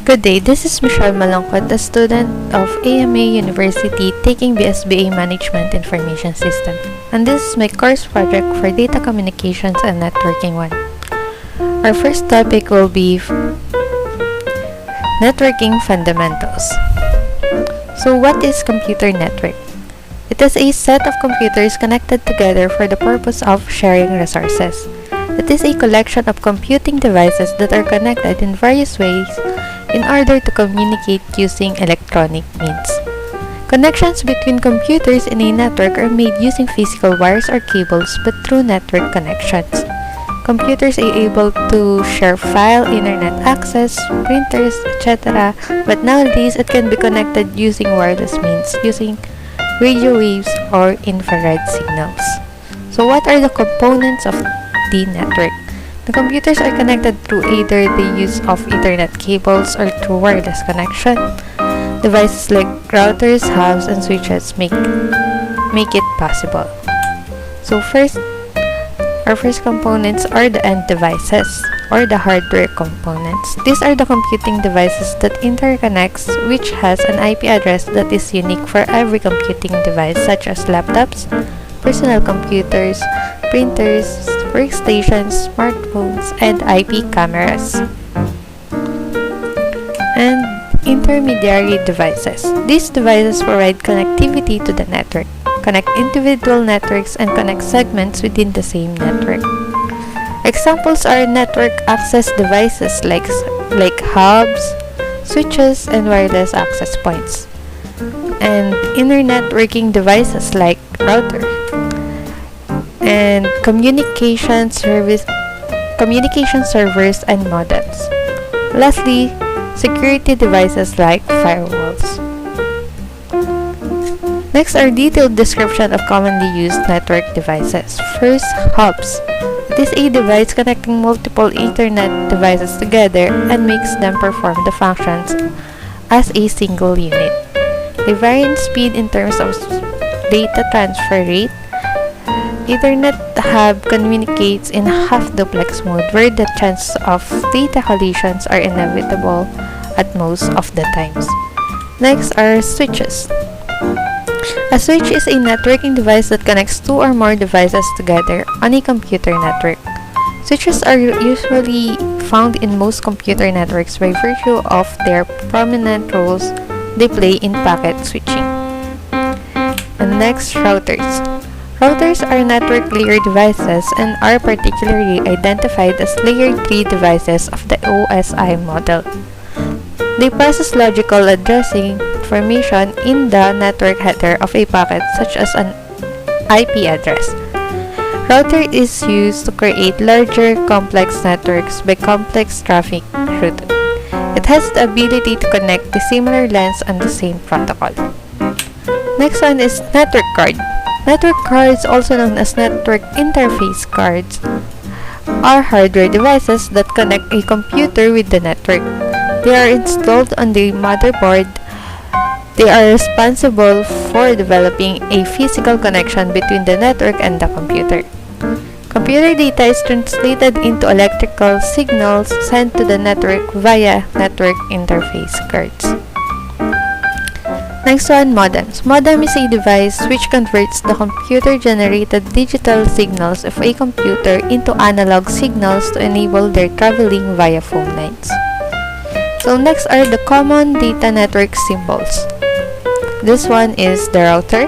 Good day, this is Michelle Malangkot, a student of AMA University taking BSBA Management Information System. And this is my course project for Data Communications and Networking 1. Our first topic will be Networking Fundamentals. So what is computer network? It is a set of computers connected together for the purpose of sharing resources. It is a collection of computing devices that are connected in various ways in order to communicate using electronic means. Connections between computers in a network are made using physical wires or cables, but through network connections. Computers are able to share file, internet access, printers, etc. But nowadays, it can be connected using wireless means, using radio waves or infrared signals. So what are the components of the network? The computers are connected through either the use of Ethernet cables or through wireless connection. Devices like routers, hubs, and switches make it possible. So our first components are the end devices or the hardware components. These are the computing devices that interconnects, which has an IP address that is unique for every computing device, such as laptops, personal computers, printers, workstations, smartphones, and IP cameras. And intermediary devices. These devices provide connectivity to the network, connect individual networks, and connect segments within the same network. Examples are network access devices like hubs, switches, and wireless access points. And inner networking devices like router. And communication servers and modems. Lastly, security devices like firewalls. Next are detailed description of commonly used network devices. First, hubs. It is a device connecting multiple Ethernet devices together and makes them perform the functions as a single unit. They vary in speed in terms of data transfer rate. Ethernet hub communicates in half-duplex mode where the chances of data collisions are inevitable at most of the times. Next are switches. A switch is a networking device that connects two or more devices together on a computer network. Switches are usually found in most computer networks by virtue of their prominent roles they play in packet switching. And next, routers. Routers are network layer devices and are particularly identified as layer 3 devices of the OSI model. They process logical addressing information in the network header of a packet, such as an IP address. Router is used to create larger complex networks by complex traffic routing. It has the ability to connect the similar LANs on the same protocol. Next one is network card. Network cards, also known as network interface cards, are hardware devices that connect a computer with the network. They are installed on the motherboard. They are responsible for developing a physical connection between the network and the computer. Computer data is translated into electrical signals sent to the network via network interface cards. Next one, modems. Modem is a device which converts the computer-generated digital signals of a computer into analog signals to enable their traveling via phone lines. So next are the common data network symbols. This one is the router.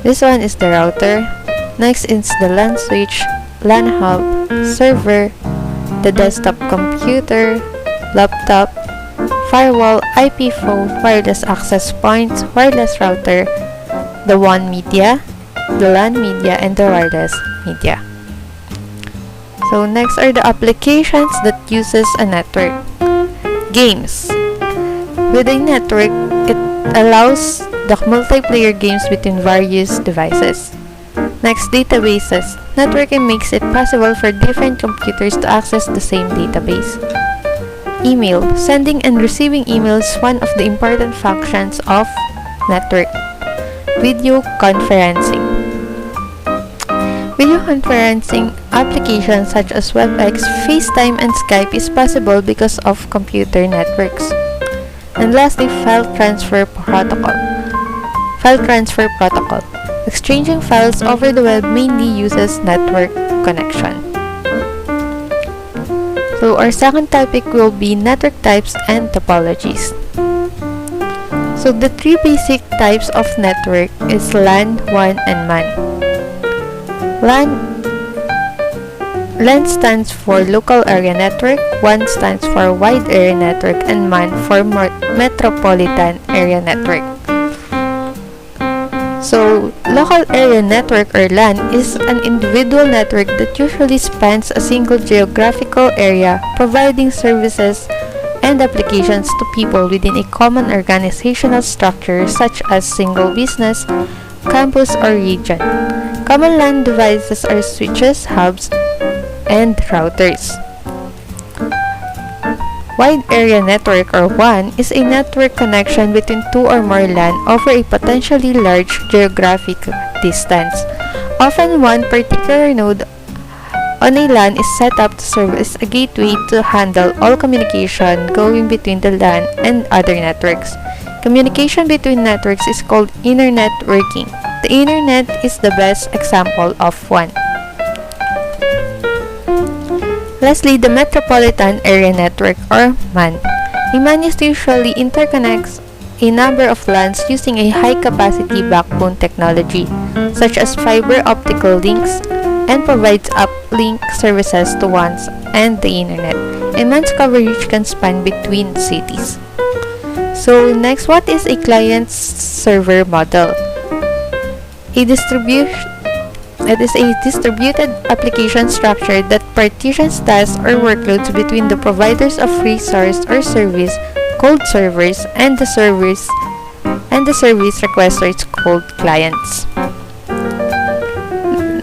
This one is the router. Next is the LAN switch, LAN hub, server, the desktop computer, laptop, firewall, IP phone, wireless access points, wireless router, the WAN media, the LAN media, and the wireless media. So next are the applications that uses a network. Games. With a network, it allows the multiplayer games between various devices. Next, databases. Networking makes it possible for different computers to access the same database. Email. Sending and receiving emails is one of the important functions of network. Video conferencing. Video conferencing applications such as WebEx, FaceTime, and Skype is possible because of computer networks. And lastly, file transfer protocol. File transfer protocol. Exchanging files over the web mainly uses network connection. So our second topic will be network types and topologies. So the three basic types of network is LAN, WAN, and MAN. LAN stands for Local Area Network, WAN stands for Wide Area Network, and MAN for Metropolitan Area Network. So, Local Area Network or LAN is an individual network that usually spans a single geographical area, providing services and applications to people within a common organizational structure such as single business, campus, or region. Common LAN devices are switches, hubs, and routers. Wide Area Network or WAN is a network connection between two or more LAN over a potentially large geographic distance. Often one particular node on a LAN is set up to serve as a gateway to handle all communication going between the LAN and other networks. Communication between networks is called internetworking. The internet is the best example of one. Lastly, the Metropolitan Area Network or MAN. A MAN usually interconnects a number of LANs using a high-capacity backbone technology, such as fiber optical links, and provides uplink services to WANs and the internet. A MAN's coverage can span between cities. So next, what is a client-server model? It is a distributed application structure that partitions tasks or workloads between the providers of resource or service called servers and the service requesters called clients.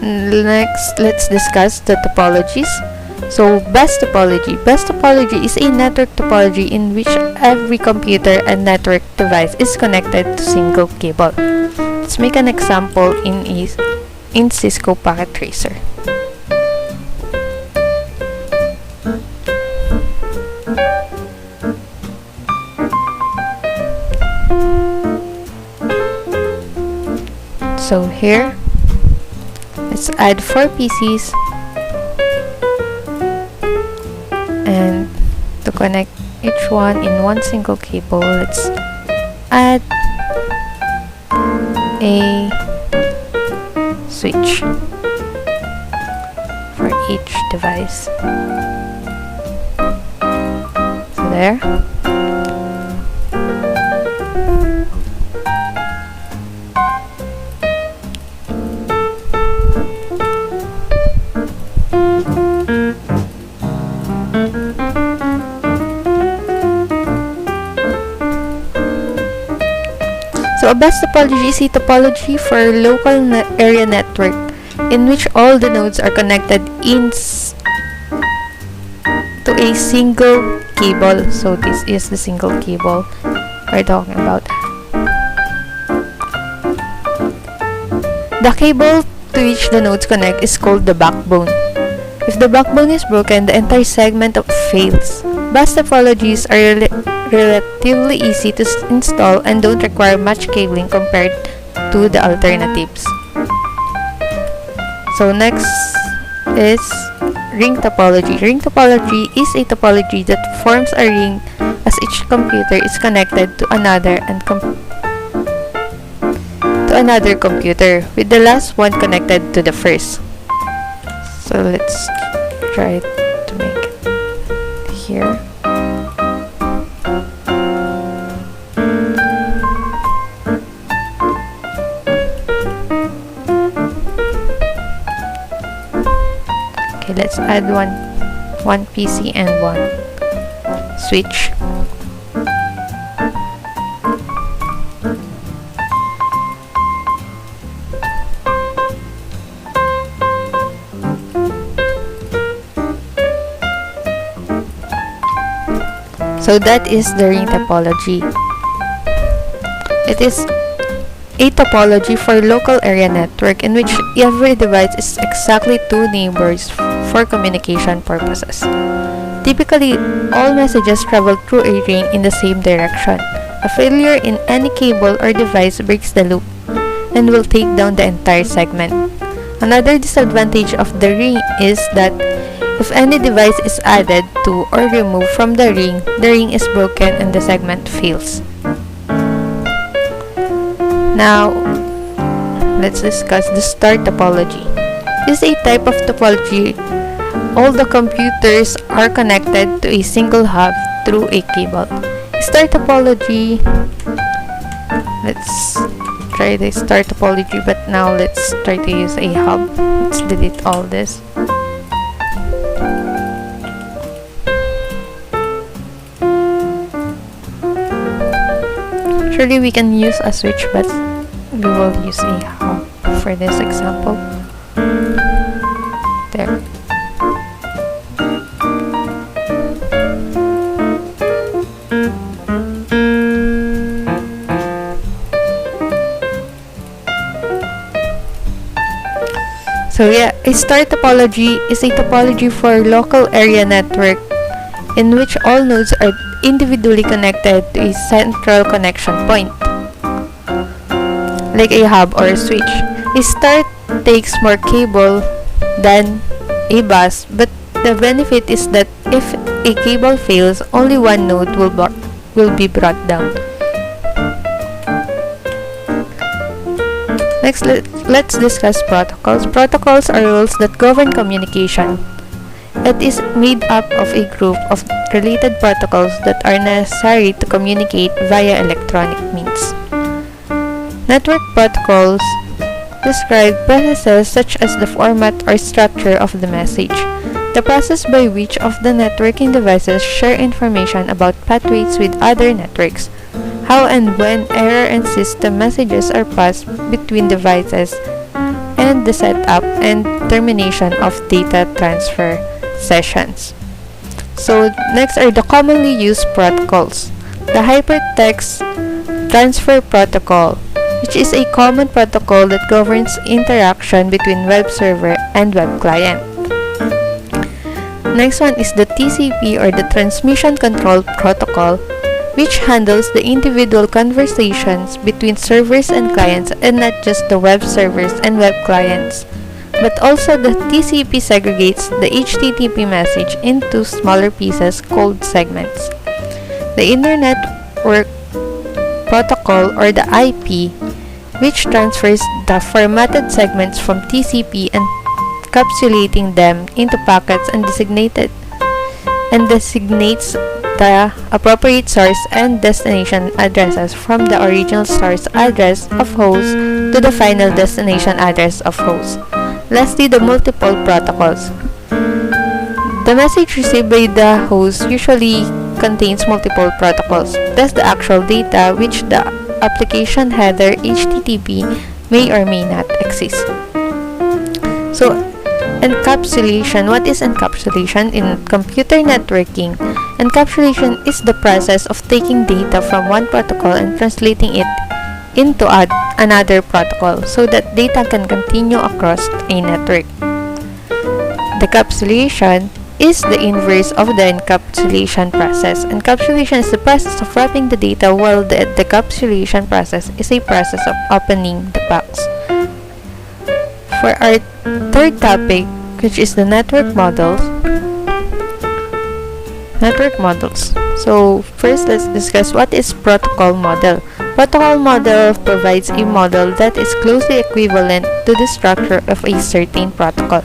Next, let's discuss the topologies. So, bus topology. Bus topology is a network topology in which every computer and network device is connected to single cable. Let's make an example in Cisco Packet Tracer. So here, let's add 4 PCs, and to connect each one in one single cable, let's add a switch for each device. So there. So a bus topology is a topology for local area network in which all the nodes are connected to a single cable. So this is the single cable we're talking about. The cable to which the nodes connect is called the backbone. If the backbone is broken, the entire segment fails. Bus topologies are relatively easy to install and don't require much cabling compared to the alternatives. So next is ring topology. Ring topology is a topology that forms a ring as each computer is connected to another computer, with the last one connected to the first. So let's try to make it here. Okay, let's add one PC and one switch. So that is the ring topology. It is a topology for local area network in which every device is exactly two neighbors for communication purposes. Typically, all messages travel through a ring in the same direction. A failure in any cable or device breaks the loop and will take down the entire segment. Another disadvantage of the ring is that if any device is added to or removed from the ring is broken and the segment fails. Now, let's discuss the star topology. This is a type of topology. All the computers are connected to a single hub through a cable. Star topology, let's try the star topology, but now let's try to use a hub. Let's delete all this. Actually, we can use a switch, but we will use a hub for this example. There. So yeah, a star topology is a topology for local area network in which all nodes are individually connected to a central connection point, like a hub or a switch. A star takes more cable than a bus, but the benefit is that if a cable fails, only one node will be brought down. Next, let's discuss protocols. Protocols are rules that govern communication. It is made up of a group of related protocols that are necessary to communicate via electronic means. Network protocols describe processes such as the format or structure of the message, the process by which of the networking devices share information about pathways with other networks, how and when error and system messages are passed between devices, and the setup and termination of data transfer sessions. So next are the commonly used protocols. The Hypertext Transfer Protocol, which is a common protocol that governs interaction between web server and web client. Next one is the TCP or the Transmission Control Protocol, which handles the individual conversations between servers and clients, and not just the web servers and web clients, but also the TCP segregates the HTTP message into smaller pieces called segments. The Internet Network Protocol or the IP, which transfers the formatted segments from TCP and encapsulating them into packets and designates the appropriate source and destination addresses from the original source address of host to the final destination address of host. Lastly, the multiple protocols. The message received by the host usually contains multiple protocols, thus the actual data which the application header HTTP may or may not exist. So, encapsulation. What is encapsulation in computer networking? Encapsulation is the process of taking data from one protocol and translating it into another protocol so that data can continue across a network. Decapsulation is the inverse of the encapsulation process. Encapsulation is the process of wrapping the data, while the decapsulation process is a process of opening the box. For our third topic, which is the network models. So first, let's discuss what is protocol model. Protocol model provides a model that is closely equivalent to the structure of a certain protocol.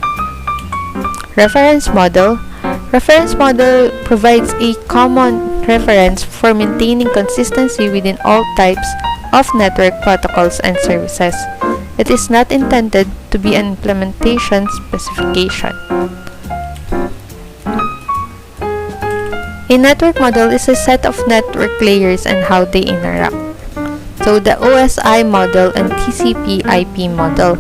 Reference model. Reference model provides a common reference for maintaining consistency within all types of network protocols and services. It is not intended to be an implementation specification. A network model is a set of network layers and how they interact. So the OSI model and TCP/IP model.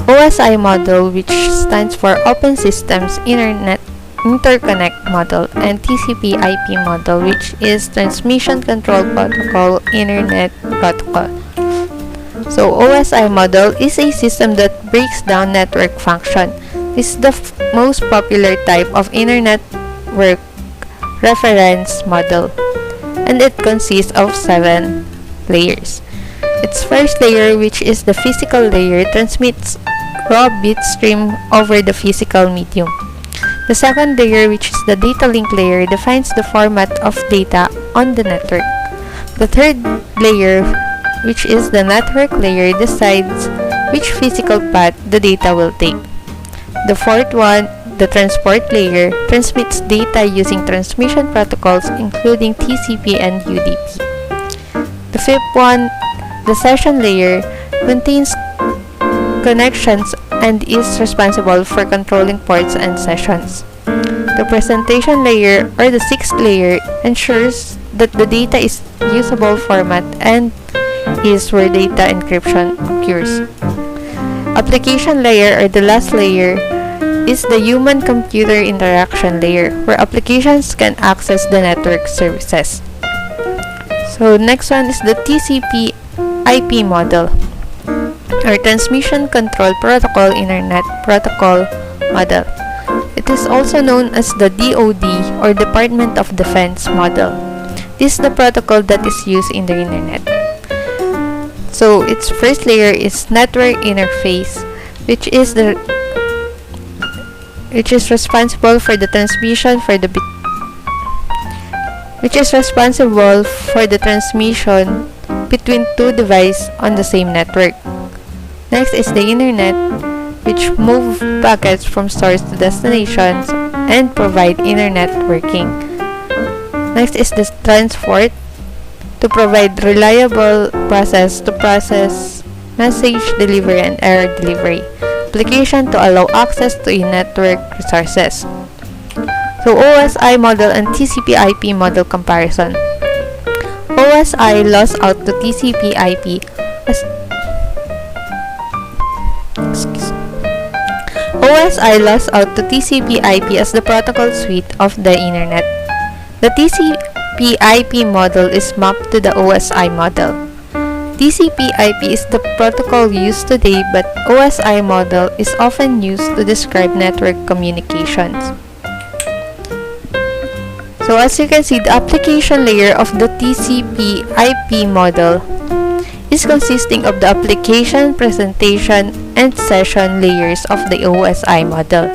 OSI model, which stands for Open Systems Interconnect model, and TCP/IP model, which is Transmission Control Protocol Internet Protocol. So OSI model is a system that breaks down network function. This is the most popular type of internet work reference model, and it consists of 7 layers. Its first layer, which is the physical layer, transmits raw bit stream over the physical medium. The second layer, which is the data link layer, defines the format of data on the network. The third layer, which is the network layer, decides which physical path the data will take. The fourth one, the transport layer, transmits data using transmission protocols including TCP and UDP. The fifth one, the session layer, contains connections and is responsible for controlling ports and sessions. The presentation layer, or the sixth layer, ensures that the data is usable format and is where data encryption occurs. Application layer, or the last layer, is the human-computer interaction layer, where applications can access the network services. So next one is the TCP IP model, or Transmission Control Protocol Internet Protocol model. It is also known as the DoD, or Department of Defense model. This is the protocol that is used in the internet. So its first layer is network interface, which is responsible for the transmission between two devices on the same network. Next is the internet, which move packets from source to destinations and provide internet working. Next is the transport, to provide reliable process message delivery and error delivery. Application, to allow access to network resources. So OSI model and TCP IP model comparison. OSI lost out to TCP IP as OSI lost out to TCP IP as the protocol suite of the internet. The TCP IP model is mapped to the OSI model. TCP IP is the protocol used today, but OSI model is often used to describe network communications. So as you can see, the application layer of the TCP IP model is consisting of the application, presentation, and session layers of the OSI model.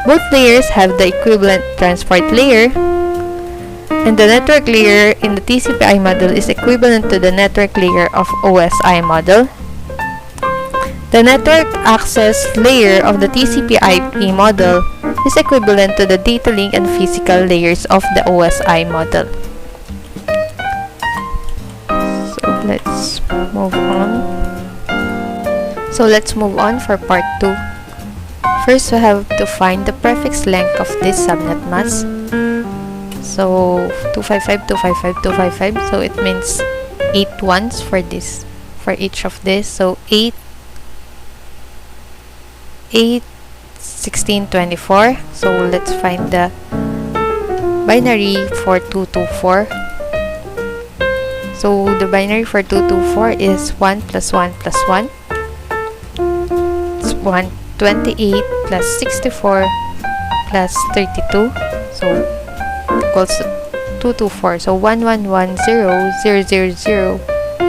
Both layers have the equivalent transport layer, and the network layer in the TCP/IP model is equivalent to the network layer of OSI model. The network access layer of the TCP/IP model is equivalent to the data link and physical layers of the OSI model. So let's move on. Let's move on for part 2. First, we have to find the prefix length of this subnet mask. So 255, 255, 255. So it means 8 ones for this, for each of this. So 8, 16, 24. So let's find the binary for 224. So the binary for 224 is 1 plus 1 plus 1. It's 128 plus 64 plus 32. So equals 224. So 1110000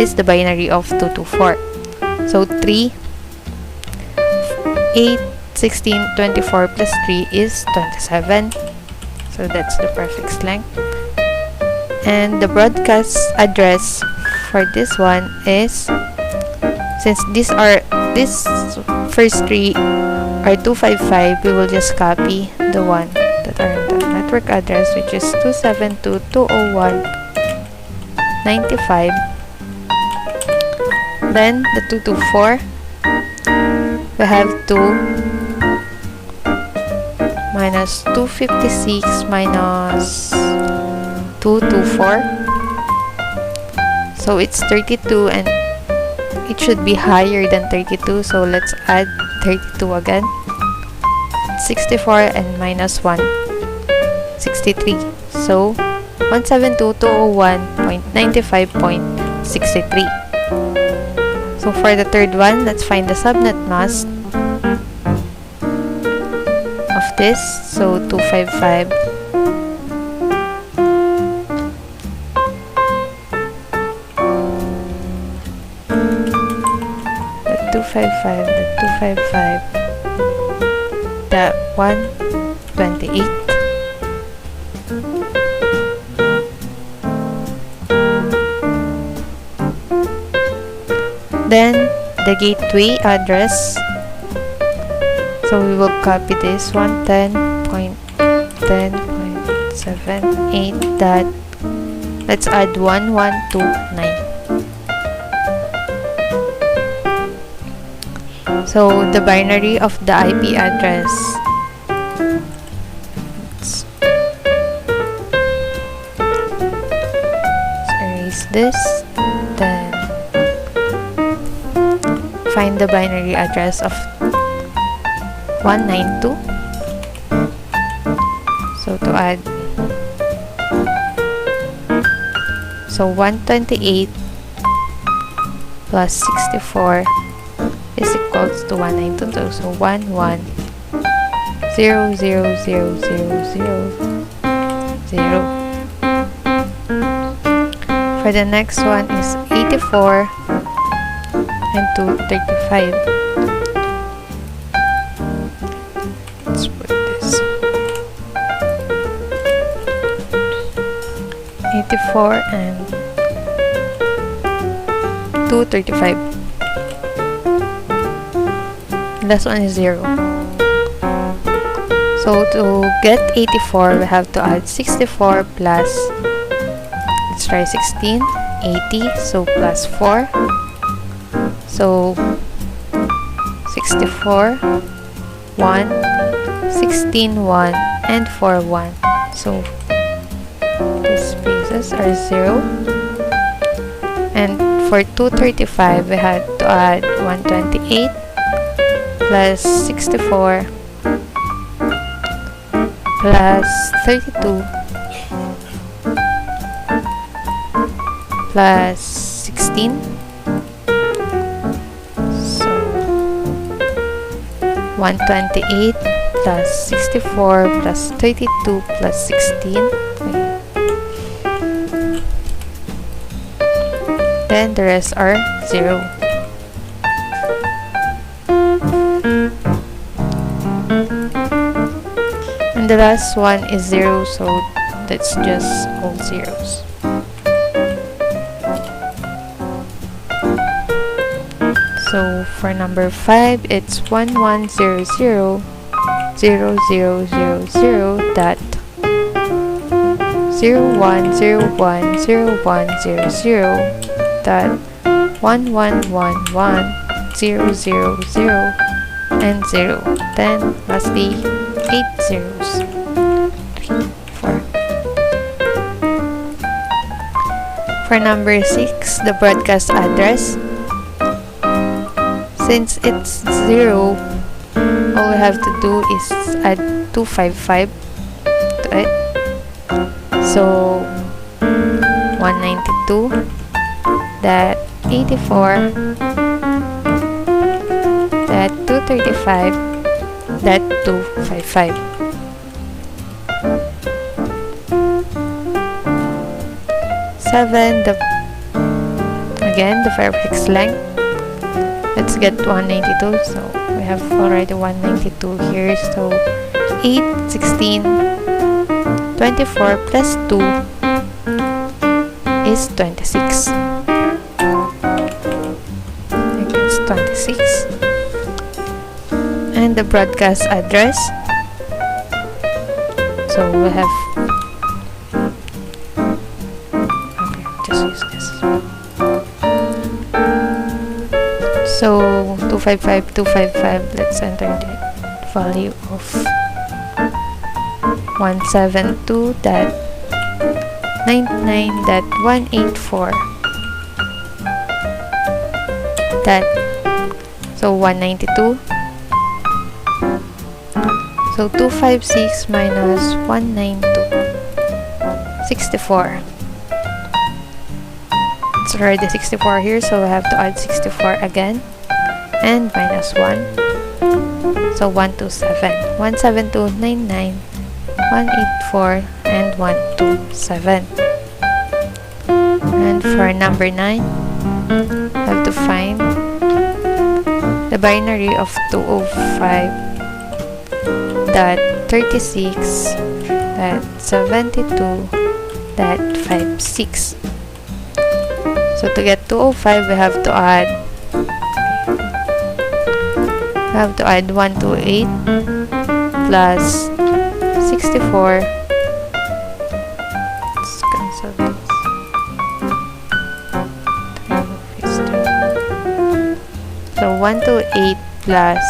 is the binary of 224. So 3, 8, 16, 24 plus 3 is 27. So that's the prefix length. And the broadcast address for this one is, since these first 3 are 255, we will just copy the one that are in the network address, which is 272.201.95. Then the 224, we have 2 minus 256 minus 224. So it's 32, and it should be higher than 32. So let's add 32 again. 64 and minus 1, 63. So 172.201.95.63. So So for the third one, let's find the subnet mask of this. So 255. The 255, the 128. Then the gateway address. So we will copy this 110.10.78 dot. Let's add 1129. So the binary of the IP address. Let's erase this. Then find the binary address of 192. So to add, so 128 plus 64 is equals to 192. So 11000000. For the next one is 84 and 235. Let's put this 84 and 235. Last one is 0. So to get 84, we have to add 64 plus, let's try 16, 80, so plus 4. So 64, 1, 16, 1, and 4, 1. So these spaces are 0. And for 235, we had to add 128 plus 64 plus 32 plus 16. So 128 plus 64 plus 32 plus 16. Then the rest are 0. And the last one is 0, so that's just all zeros. So for number 5, it's 11000000 dot 01010100 dot 111100 and 0. Then lastly 8 zeros. 3, 4. For number 6, the broadcast address. Since it's 0, all we have to do is add 255 to it. So 192, that 84, that 235, that 255. Seven, the fireworks length. Let's get 192. So we have already 192 here. So 8, 16, 24 plus 2 is 26. It's 26. And the broadcast address. So we have, okay, just use this. So 255, let's enter the value of 172.99.184. That, so 192. So 256 minus 192, 64. It's already 64 here, so we have to add 64 again. And minus 1. So 127. 17299, 184, and 127. And for number 9, we have to find the binary of 205.36.72.56. So to get 205, we have to add 128 plus 64. Let's cancel this. So 128 plus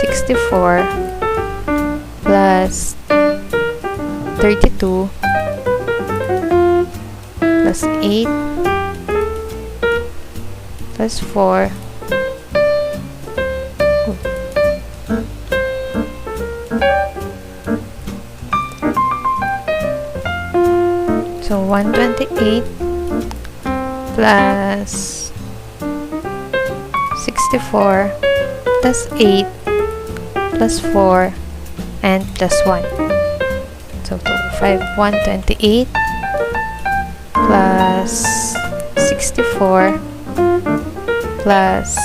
64 plus 32 plus 8 plus 4 so 128 plus 64 plus 8 plus 4 and plus 1. So 128 plus 64 plus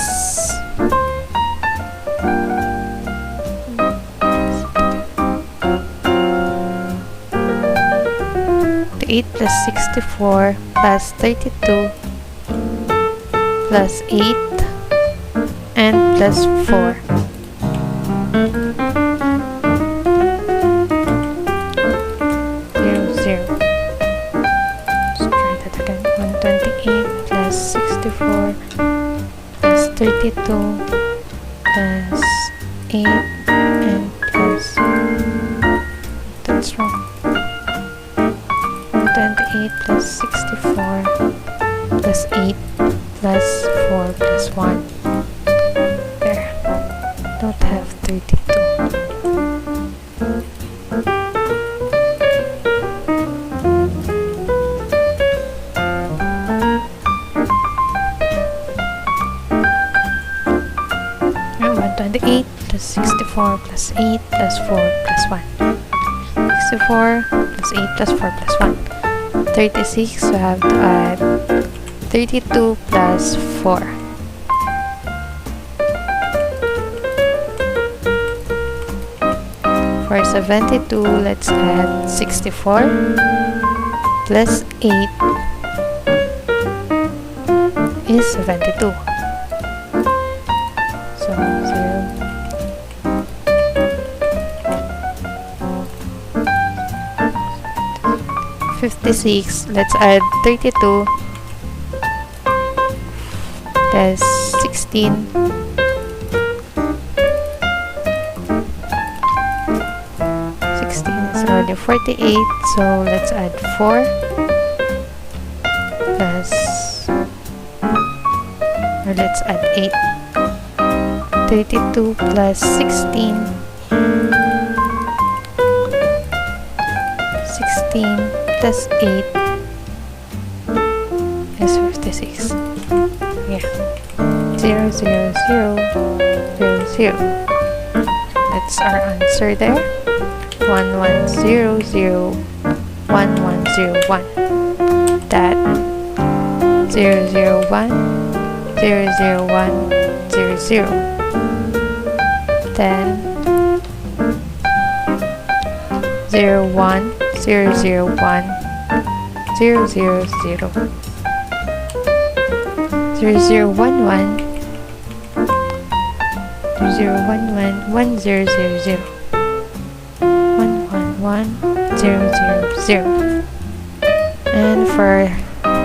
8 plus 64 plus 32 plus 8 and plus 4. Let's try that again. 128 plus 64 plus 32 plus 8 and plus, that's wrong. 128 plus 64 plus 8 plus 4 plus 1. There. Don't have 32. And 128 plus 64 plus 8 plus 4 plus 1. 64 plus 8 plus 4 plus 1. 36, so I have to add 32 plus 4. For 72, let's add 64 plus 8 is 72. So 0. 56, let's add 32 plus 16 is already 48, so let's add 4 plus, or let's add 8. 32 plus 16 plus 8 is 56. Yeah. 0, 0, 0, 0, 0. That's our answer there. 1, 1, 0, 0, 1, 1, 0, 1. That 0, 0, 1, 0, 0, 1, 0, 0. Then 0, 1, 0, 0, 1, 0, 0, 0. 0, 0, 1, 1, 0, 1, 1, 1, 0, 0, 0. 1, 1, 1, 0, 0, 0. And for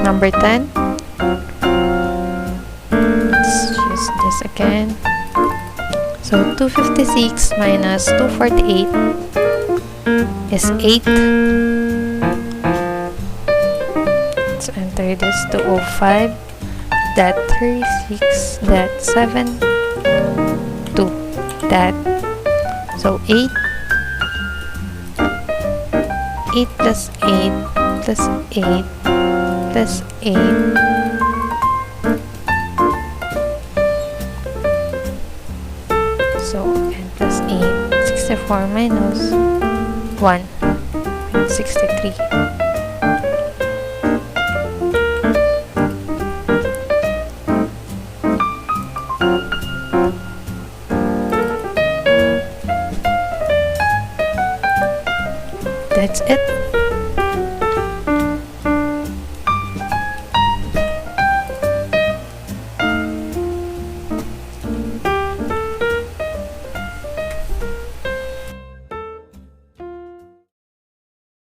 number 10, let's use this again. So 256 minus 248 is 8. Let's enter this 205. That 36, that 7, 2, that, so 8 plus 8 plus 8 plus 8. So, n plus 8, 64 minus 1, 63. That's it.